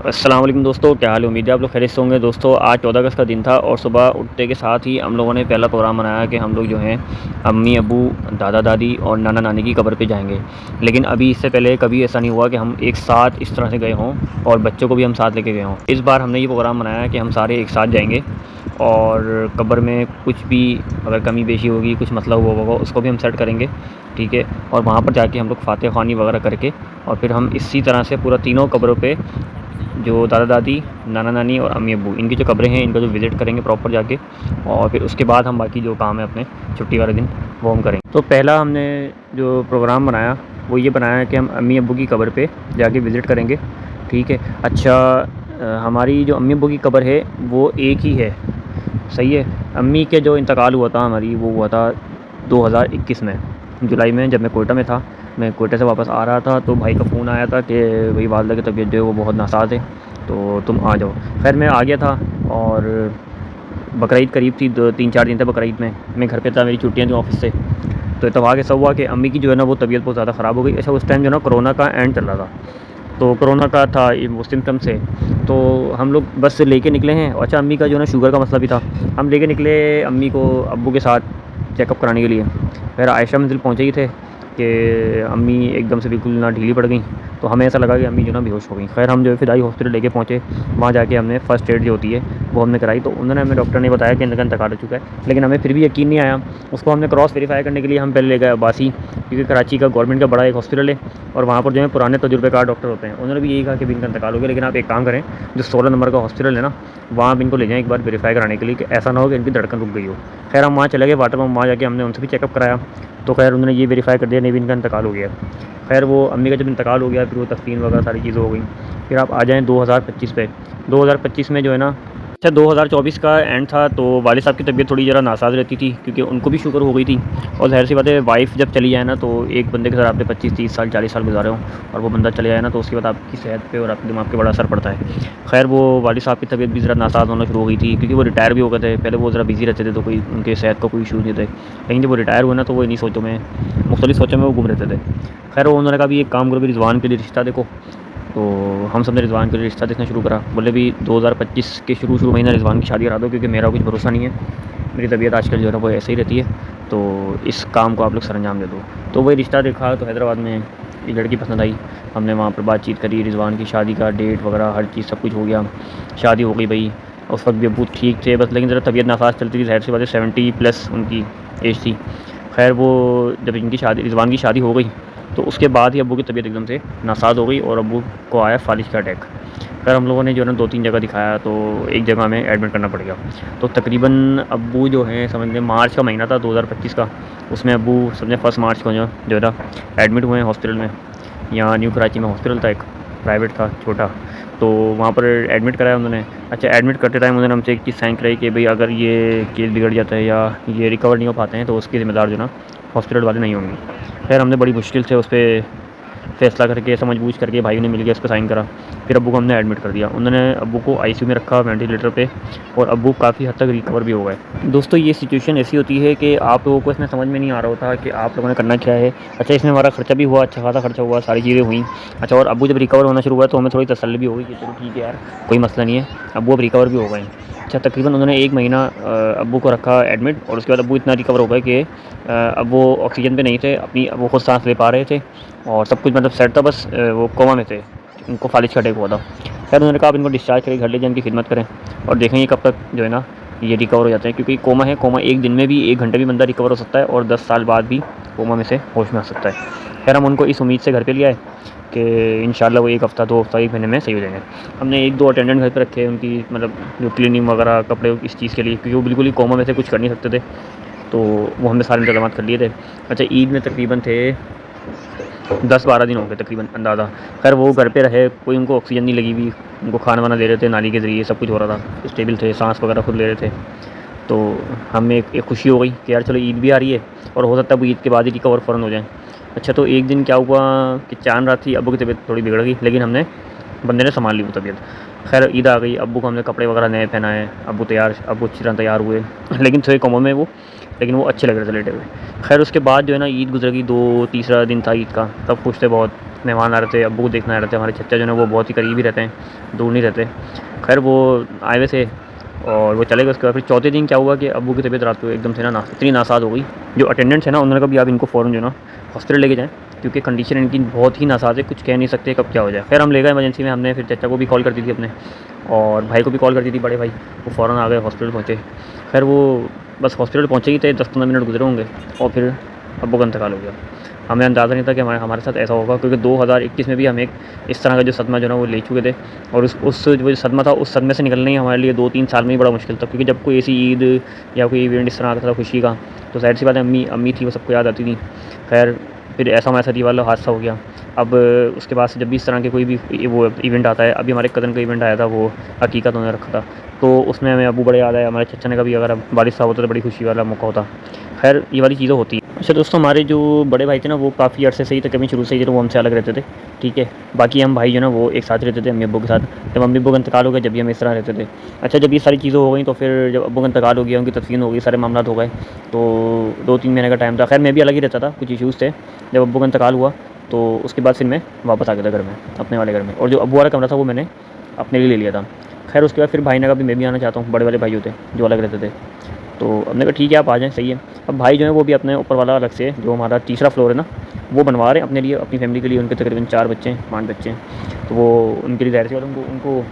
अस्सलाम वालेकुम दोस्तों, क्या हाल है। उम्मीद है आप लोग खैरियत से होंगे। दोस्तों आज 14 अगस्त का दिन था और सुबह उठते के साथ ही हम लोगों ने पहला प्रोग्राम बनाया कि हम लोग जो हैं अम्मी अबू, दादा दादी और नाना नानी की कब्र पे जाएंगे। लेकिन अभी इससे पहले कभी ऐसा नहीं हुआ कि हम एक साथ इस तरह से गए हों और बच्चों को भी हम साथ लेके गए हों। इस बार हमने ये प्रोग्राम बनाया कि हम सारे एक साथ जाएंगे और कब्र में कुछ भी अगर कमी पेशी होगी, कुछ मसला हुआ होगा, उसको भी हम सेट करेंगे, ठीक है। और वहाँ पर जाके हम लोग फातिहा ख़्वानी वगैरह करके और फिर हम इसी तरह से पूरा तीनों कब्रों पे जो दादा दादी, नाना नानी और अम्मी अब्बू, इनकी जो कब्रें हैं, इनको जो विज़िट करेंगे प्रॉपर जाके, और फिर उसके बाद हम बाकी जो काम है अपने छुट्टी वाले दिन वो हम करेंगे। तो पहला हमने जो प्रोग्राम बनाया वो ये बनाया कि हम अम्मी अब्बू की कब्र पे जाके विज़िट करेंगे, ठीक है। अच्छा, हमारी जो अम्मी अब्बू की कब्र है वो एक ही है, सही है। अम्मी के जो इंतकाल हुआ था हमारी, वो हुआ था 2021 में, जुलाई में, जब मैं कोयटा में था। मैं कोयटा से वापस आ रहा था तो भाई का फ़ोन आया था कि भाई वालदा की तबीयत जो है वो बहुत नासाज है, तो तुम आ जाओ। खैर मैं आ गया था और बकरीद करीब थी, 2-3-4 दिन थे बकरीद में। मैं घर पे था, मेरी छुट्टियाँ थी ऑफिस से। तो इत्तेफाक ऐसा हुआ कि अम्मी की जो है ना वो तबीयत बहुत ज़्यादा ख़राब हो गई। अच्छा, उस टाइम जो है ना कोरोना का एंड चल रहा था, तो कोरोना का था ये वो सिम्टम्स है। तो हम लोग बस से लेके निकले हैं। अच्छा, अम्मी का जो है ना शुगर का मसला भी था। हम लेके निकले अम्मी को अब्बू के साथ चेकअप कराने के लिए। फिर आयशा मंजिल पहुँचे ही थे कि अम्मी एकदम से बिल्कुल ना ढीली पड़ गई, तो हमें ऐसा लगा कि अम्मी जो ना बेहोश हो गई। खैर हम जो है फिदाई हॉस्पिटल लेके पहुँचे। वहाँ जाके हमने फ़र्स्ट एड जो होती है वो हमने कराई। तो उन्होंने हमें, डॉक्टर ने बताया कि इनका इंतकाल हो चुका है, लेकिन हमें फिर भी यकीन नहीं आया। उसको हमने क्रॉस वेरीफाई करने के लिए हम पहले ले गए अब्बासी, क्योंकि कराची का गवर्नमेंट का बड़ा एक हॉस्पिटल है और वहाँ पर जो है पुराने तजुर्बेकार डॉक्टर होते हैं। उन्होंने भी यही कहा कि भी इनका इंतकाल हो गया, लेकिन आप एक काम करें, जो 16 नंबर का हॉस्पिटल है ना, वहाँ आप इनको ले जाएँ एक बार वेरीफाई कराने के लिए, कि ऐसा ना हो कि इनकी धड़कन रुक गई हो। खैर हम वहाँ चले गए वाटर पम्प, वहाँ जाके हमने उनसे भी चेकअप कराया। तो खैर उन्होंने ये वेरीफाई कर दिया, नहीं भी इनका इंतकाल हो गया। खैर वो अम्मी का जब इंतकाल हो गया फिर वो तस्लीम वगैरह सारी चीज़ें हो गई। फिर आप आ जाएँ 2025 पे। 2025 में जो है ना, अच्छा 2024 का एंड था, तो वालिद साहब की तबीयत थोड़ी ज़रा नासाज रहती थी, क्योंकि उनको भी शुगर हो गई थी। और ज़ाहिर सी बात है, वाइफ जब चली जाए ना, तो एक बंदे के साथ आपने 25-30 साल 40 साल गुजारे हों और वो बंदा चले जाए ना, तो उसके बाद आपकी सेहत पे और आपके दिमाग पे बड़ा असर पड़ता है। खैर वो वालिद साहब की तबीयत भी ज़रा नासाज होना शुरू हो गई थी, क्योंकि वो रिटायर भी हो गए थे। पहले वो ज़रा बिज़ी रहते थे तो कोई उनके सेहत का कोई इशू नहीं थे, लेकिन जब वो रिटायर हुए ना, तो वो इन्हीं सोचों में, मुख्तलिफ सोचों में वो घूम रहते थे। खैर वो उन्होंने कहा भी एक काम करो, भी रिज़वान के लिए रिश्ता देखो। तो हम सब ने रिज़वान के लिए रिश्ता देखना शुरू करा। बोले भी 2025 के शुरू महीना रिज़वान की शादी करा दो, क्योंकि मेरा कुछ भरोसा नहीं है, मेरी तबीयत आजकल जो है ना वो ऐसे ही रहती है, तो इस काम को आप लोग सरअंजाम दे दो। तो वही रिश्ता देखा, तो हैदराबाद में एक लड़की पसंद आई। हमने वहाँ पर बातचीत करी, रिज़वान की शादी का डेट वगैरह हर चीज़ सब कुछ हो गया। शादी हो गई भाई। उस वक्त भी अब्बू ठीक थे बस, लेकिन ज़रा तबीयत नासाज चलती थी, ज़ाहिर सी बात है 70+ उनकी एज थी। खैर वो जब इनकी शादी, रिज़वान की शादी हो गई, तो उसके बाद ही अब्बू की तबीयत एकदम से नासाज हो गई और अब्बू को आया फालिज का अटैक। फिर हम लोगों ने जो है ना 2-3 जगह दिखाया, तो एक जगह हमें एडमिट करना पड़ गया। तो तकरीबन अब्बू जो हैं, समझ लें मार्च का महीना था 2025 का, उसमें अब्बू समझे 1 मार्च को जो है ना एडमिट हुए हैं हॉस्पिटल में। यहाँ न्यू कराची में हॉस्पिटल था एक, प्राइवेट था छोटा, तो वहाँ पर एडमिट कराया उन्होंने। अच्छा, एडमिट करते टाइम उन्होंने हमसे एक चीज़ साइन कराई कि भाई अगर ये केस बिगड़ जाता है या ये रिकवर नहीं हो पाते हैं, तो उसके ज़िम्मेदार जो ना हॉस्पिटल वाले नहीं होंगे। खैर हमने बड़ी मुश्किल से उस पर फ़ैसला करके, समझ-बूझ करके भाई ने मिल के उस पे साइन करा। फिर अब्बू को हमने एडमिट कर दिया। उन्होंने अब्बू को आईसीयू में रखा, वेंटिलेटर पे, और अब्बू काफ़ी हद तक रिकवर भी हो गए। दोस्तों ये सिचुएशन ऐसी होती है कि आप लोगों को इसमें समझ में नहीं आ रहा होता कि आप लोगों ने करना क्या है। अच्छा, इसमें हमारा खर्चा भी हुआ, अच्छा खासा खर्चा हुआ, सारी चीज़ें हुई। अच्छा, और अब्बू जब रिकवर होना शुरू हुआ तो हमें थोड़ी तसल्ली भी हो गई कि चलो ठीक है यार, कोई मसला नहीं है, अब्बू अब रिकवर भी हो गए हैं। अच्छा, तकरीबन उन्होंने 1 महीना अब्बू को रखा एडमिट, और उसके बाद अब्बू इतना रिकवर हो गए कि अब वो ऑक्सीजन पे नहीं थे, अपनी वो खुद सांस ले पा रहे थे और सब कुछ मतलब सेट था, बस वो कोमा में थे, उनको फालिज का अटैक हुआ था। खैर उन्होंने कहा आप इनको डिस्चार्ज करके घर ले जाएं, इनकी खिदमत करें और देखेंगे कब तक जो है ना ये रिकवर हो जाते हैं, क्योंकि कोमा है, कोमा 1 दिन में भी, 1 घंटे भी बंदा रिकवर हो सकता है और 10 साल बाद भी कोमा में से होश में आ सकता है। खैर हम उनको इस उम्मीद से घर पे ले आए कि इंशाल्लाह वो 1 हफ़्ता 2 हफ़्ता 1 महीने में सही हो जाएंगे। हमने 1-2 अटेंडेंट घर पे रखे, उनकी मतलब जो क्लीनिंग वगैरह, कपड़े, इस चीज़ के लिए, क्योंकि वो बिल्कुल ही कोमा में से कुछ कर नहीं सकते थे, तो वो हमने सारे इंतजाम कर लिए थे। अच्छा, ईद में तकरीबन थे 10-12 दिन हो गए तकरीबन अंदाज़ा। खैर वो घर पे रहे, कोई उनको ऑक्सीजन नहीं लगी हुई, उनको खाना वाना दे रहे थे नाली के ज़रिए, सब कुछ हो रहा था, स्टेबल थे, सांस वगैरह खुद ले रहे थे। तो हमें एक खुशी हो गई कि यार चलो ईद भी आ रही है और हो सकता है वो ईद के बाद ही रिकवर फ़ौरन हो जाए। अच्छा, तो एक दिन क्या हुआ कि चाँद रात थी, अब्बू की तबीयत थोड़ी बिगड़ गई, लेकिन हमने, बंदे ने संभाल ली वो तबीयत। खैर ईद आ गई, अब्बू को हमने कपड़े वगैरह नए पहनाए, अब्बू अच्छी तरह तैयार हुए लेकिन थे कोमा में वो, लेकिन वो अच्छे लग रहे थे लेटे हुए। खैर उसके बाद जो है ना ईद गुजर गई, 2 तीसरा दिन था ईद का, सब खुश थे बहुत। मेहमान आ रहे थे, अब्बू को देखने आ रहे थे। हमारे चचा जो है वो बहुत ही करीब ही रहते हैं, दूर नहीं रहते। खैर वो आए हुए थे और वो चले गए। उसके बाद फिर चौथे दिन क्या हुआ कि अब्बू की तबीयत रात को एकदम से ना इतनी नासाज हो गई। जो अटेंडेंट्स है ना, उन्होंने कहा भी आप इनको फ़ौरन जो है ना हॉस्पिटल लेके जाएँ, क्योंकि कंडीशन इनकी बहुत ही नासाज है, कुछ कह नहीं सकते कब क्या हो जाए। खैर हम ले गए इमरजेंसी में। हमने फिर चचा को भी कॉल कर दी थी अपने, और भाई को भी कॉल कर दी थी, बड़े भाई। वो फ़ौरन आ गए, हॉस्पिटल पहुँचे। खैर वो बस हॉस्पिटल पहुँचे ही थे, 10-15 मिनट गुजरे होंगे और फिर अब्बू का इंतकाल हो गया। हमें अंदाज़ा नहीं था कि हमारे साथ ऐसा होगा, क्योंकि 2021 में भी हम एक इस तरह का जो सदमा जो है ना वो ले चुके थे। और उस वो जो सदमा था, उस सदमे से निकलना ही हमारे लिए 2-3 साल में ही बड़ा मुश्किल था, क्योंकि जब कोई ऐसी ईद या कोई इवेंट इस तरह आता था खुशी का, तो ज़ाहिर सी बात है अम्मी थी, वो सबको याद आती थी। खैर फिर ऐसा मैसरी वाला हादसा हो गया। अब उसके बाद से जब भी इस तरह के कोई भी वो इवेंट आता है, अभी हमारे कज़न का इवेंट आया था, वो अकीक़त उन्होंने रखा था, तो उसमें हमें अब्बू बड़े याद आए। हमारे चचा ने कभी अगर वालिद साहब होता तो बड़ी खुशी वाला मौका होता। खैर ये वाली चीज़ें होती हैं। अच्छा दोस्तों, हमारे जो बड़े भाई थे ना, वो काफ़ी अर्से से ही तकरीबन शुरू से ही वो हमसे अलग रहते थे, ठीक है। बाकी हम भाई जो ना वो एक साथ रहते थे अम्मी अब्बू के साथ। जब अम्मी अब्बू का इंतकाल हो गया, जब भी हम इस तरह रहते थे। अच्छा जब ये सारी चीज़ें हो गई, तो फिर जब अब्बू का इंतकाल हो गया, उनकी तदफीन हो गई, सारे मामला हो गए, तो 2-3 महीने का टाइम था। खैर मैं भी अलग ही रहता था, कुछ इशूज़ थे। जब अब्बू का इंतकाल हुआ तो उसके बाद फिर मैं वापस आ गया था घर में, अपने वाले घर में। और जो अब्बू वाला कमरा था वो मैंने अपने लिए ले लिया था। खैर उसके बाद फिर भाई ने कहा भी मैं भी आना चाहता हूँ, बड़े वाले भाई होते जो अलग रहते थे। तो हमने कहा ठीक है आप आ जाएँ, सही है। अब भाई जो है वो भी अपने ऊपर वाला अलग से, जो हमारा तीसरा फ्लोर है ना, वो बनवा रहे हैं अपने लिए, अपनी फैमिली के लिए। उनके तकरीबन 4 बच्चे हैं, 5 बच्चे हैं। तो वो उनके लिए ज़ाहिर सी बात है,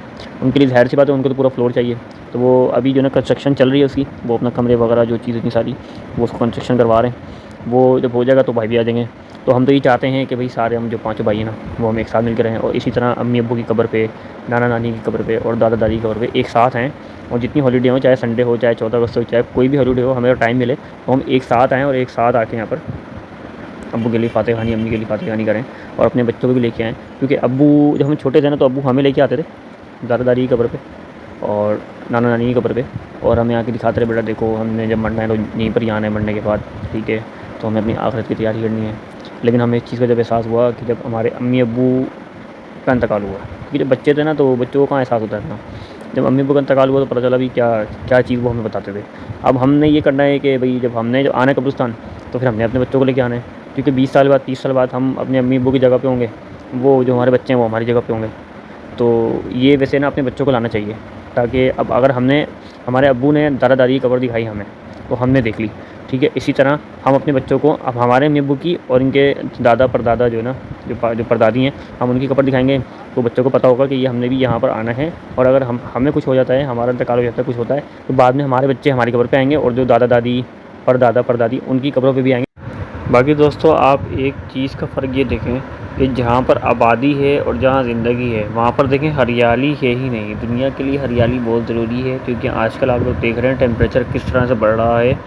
उनके लिए ज़ाहिर सी बात है, उनको तो पूरा फ्लोर चाहिए। तो वो अभी जो है ना कंस्ट्रक्शन चल रही है उसकी, वो अपना कमरे वगैरह जो चीज़ इतनी सारी, वो उसको कंस्ट्रक्शन करवा रहे हैं। वो जब हो जाएगा तो भाई भी आ जाएंगे। तो हम तो ये चाहते हैं कि भाई सारे हम जो 5 भाई हैं ना, वो हम एक साथ मिलकर रहें, और इसी तरह अम्मी अब्बू की कब्र पे, नाना नानी की कब्र पे और दादा दादी की कब्र पे एक साथ हैं। और जितनी हॉलीडे हो, चाहे संडे हो, चाहे 14 अगस्त हो, चाहे कोई भी हॉलीडे हो, हमें टाइम मिले तो हम एक साथ आएँ और एक साथ आके यहाँ पर अब्बू के लिए फ़ातिहा खानी, अम्मी के लिए फ़ातिहा खानी करें, और अपने बच्चों को भी लेके आएँ। क्योंकि अब्बू जब हम छोटे थे ना, तो अब्बू हमें लेके आते थे दादा दादी की कब्र पे और नाना नानी की कब्र पे, और हमें आके दिखाते रहे, बेटा देखो हमने जब मरना है तो यहीं पर ही आना है मरने के बाद, ठीक है। तो हमें अपनी आखिरत की तैयारी करनी है। लेकिन हमें इस चीज़ का जब एहसास हुआ कि जब हमारे अम्मी अब्बू का इंतकाल हुआ, क्योंकि जब बच्चे थे ना तो बच्चों को कहाँ एहसास होता है ना, जब अम्मी अब्बू का इंतकाल हुआ तो पता चला भी क्या क्या चीज़ वो हमें बताते थे। अब हमने ये करना है कि भाई जब हमने जब आना है कब्रिस्तान, तो फिर हमने अपने बच्चों को लेके आना है, क्योंकि 20 साल बाद 30 साल बाद हम अपने अम्मी अब्बू की जगह पे होंगे, वो जो हमारे बच्चे हैं वो हमारी जगह पे होंगे। तो ये वैसे ना अपने बच्चों को लाना चाहिए, ताकि अब अगर हमने हमारे अब्बू ने दादा दादी की कब्र दिखाई हमें, तो हमने देख ली, ठीक है। इसी तरह हम अपने बच्चों को अब हमारे अम्मी अब्बू की और इनके दादा परदादा जो है ना, जो परदादी हैं, हम उनकी कब्र दिखाएंगे, तो बच्चों को पता होगा कि ये हमने भी यहाँ पर आना है। और अगर हमें कुछ हो जाता है, हमारा इंतकाल हो जाता है, कुछ होता है, तो बाद में हमारे बच्चे हमारी कब्र पे आएंगे, और जो दादा दादी परदादा परदादी उनकी कब्रों पे भी आएंगे। बाकी दोस्तों आप एक चीज़ का फ़र्क ये देखें कि जहाँ पर आबादी है और जहाँ ज़िंदगी है, वहाँ पर देखें हरियाली है ही नहीं। दुनिया के लिए हरियाली बहुत ज़रूरी है, क्योंकि आजकल आप लोग देख रहे हैं टेम्परेचर किस तरह से बढ़ रहा है।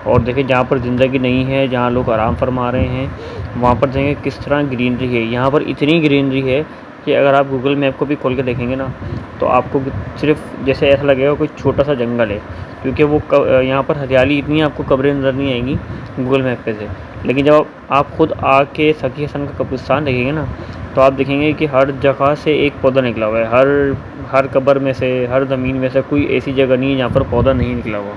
और देखें जहाँ पर ज़िंदगी नहीं है, जहाँ लोग आराम फरमा रहे हैं, वहाँ पर देखें किस तरह ग्रीनरी है। यहाँ पर इतनी ग्रीनरी है कि अगर आप गूगल मैप को भी खोल के देखेंगे ना, तो आपको सिर्फ जैसे ऐसा लगेगा कोई छोटा सा जंगल है, क्योंकि वो यहाँ पर हरियाली इतनी आपको कब्रें नज़र नहीं आएंगी गूगल मैप पे से। लेकिन जब आप खुद आके सखी हसन का कब्रिस्तान देखेंगे ना, तो आप देखेंगे कि हर जगह से एक पौधा निकला हुआ है, हर कब्र में से, हर ज़मीन में से कोई ऐसी जगह नहीं है जहाँ पर पौधा नहीं निकला हुआ।